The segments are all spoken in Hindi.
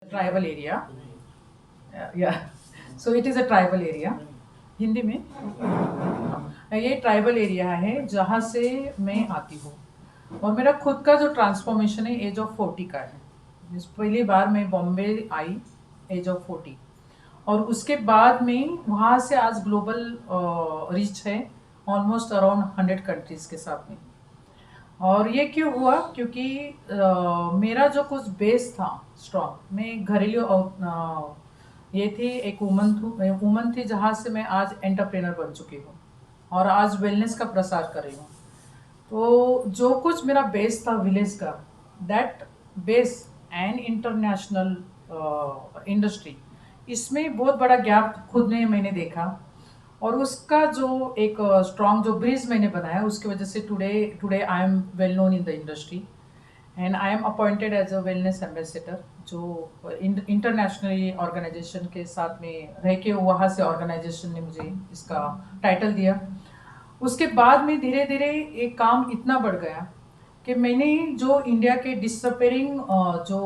ट्राइबल एरिया, या so it is a tribal area Hindi में। ये ट्राइबल एरिया है जहाँ से मैं आती हूँ, और मेरा खुद का जो ट्रांसफॉर्मेशन है एज ऑफ 40 का है। पहली बार मैं बॉम्बे आई एज ऑफ 40, और उसके बाद में वहाँ से आज ग्लोबल रीच है ऑलमोस्ट अराउंड 100 कंट्रीज़ के साथ में। और ये क्यों हुआ, क्योंकि मेरा जो कुछ बेस था स्ट्रॉन्ग, मैं घरेलू ये थी, एक वुमन थी जहाँ से मैं आज एंटरप्रेनर बन चुकी हूँ और आज वेलनेस का प्रसार कर रही हूँ। तो जो कुछ मेरा बेस था विलेज का, that base and international industry, इसमें बहुत बड़ा गैप खुद ने मैंने देखा। और उसका जो एक स्ट्रॉन्ग जो ब्रिज मैंने बनाया, उसकी वजह से today today I am well known in the industry, and I am appointed as a wellness ambassador, जो इंटरनेशनली ऑर्गेनाइजेशन के साथ में रह के वहाँ से ऑर्गेनाइजेशन ने मुझे इसका टाइटल दिया। उसके बाद में धीरे धीरे एक काम इतना बढ़ गया कि मैंने जो इंडिया के डिसअपेयरिंग जो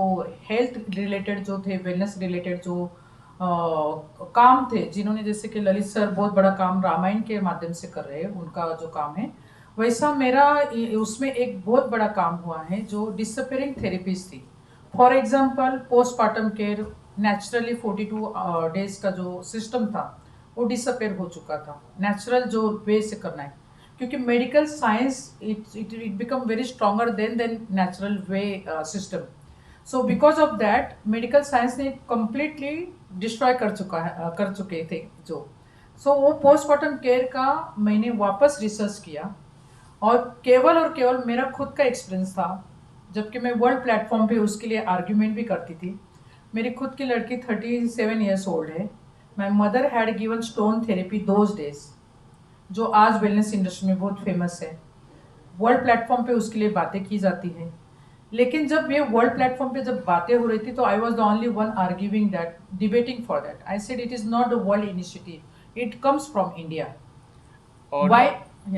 हेल्थ रिलेटेड जो थे, वेलनेस रिलेटेड जो काम थे, जिन्होंने जैसे कि ललित सर बहुत बड़ा काम रामायण के माध्यम से कर रहे हैं, उनका जो काम है, वैसा मेरा उसमें एक बहुत बड़ा काम हुआ है जो डिसअपेयरिंग थेरेपीज थी। For example postmortem care, naturally 42 days का जो सिस्टम था वो डिसअपेयर हो चुका था, नेचुरल जो वे से करना है, क्योंकि medical science it become very stronger than natural way system. So because of that medical science ने कंप्लीटली डिस्ट्रॉय कर चुके थे जो। सो वो पोस्टमार्टम केयर का मैंने वापस रिसर्च किया, और केवल मेरा खुद का एक्सपीरियंस था, जबकि मैं वर्ल्ड प्लेटफॉर्म पे उसके लिए आर्ग्यूमेंट भी करती थी। मेरी खुद की लड़की 37 ईयर्स ओल्ड है। My mother had given stone therapy those days, जो आज वेलनेस इंडस्ट्री में बहुत फेमस है। वर्ल्ड प्लेटफॉर्म पे उसके लिए बातें की जाती हैं, लेकिन जब ये वर्ल्ड प्लेटफॉर्म पे जब बातें हो रही थी तो I was the only one arguing that, debating for that. I said it is not the world initiative, it comes from India. और वाई?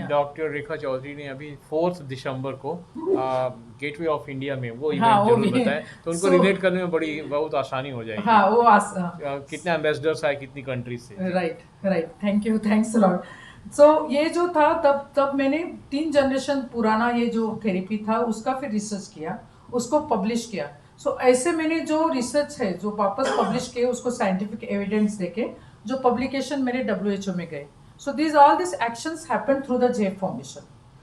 डॉक्टर रेखा चौधरी ने अभी 4 दिसंबर को गेटवे ऑफ इंडिया में वो हाँ, इवेंट वो जरूर भी है। बताएं, तो उनको सो रिलेट करने में बहुत आसानी हो जाएगी। हाँ, वो कितने एम्बेसडर्स आए कितनी कंट्रीज से जी। Right, right, thank you, thanks lot. So ये जो था, तब तब मैंने 3 जनरेशन पुराना ये जो थेरेपी था उसका फिर रिसर्च किया, उसको पब्लिश किया। सो ऐसे मैंने जो रिसर्च है जो वापस पब्लिश किए, उसको साइंटिफिक एविडेंस देके जो पब्लिकेशन मेरे WHO में गए। So this all this actions happen through the Jeff foundation.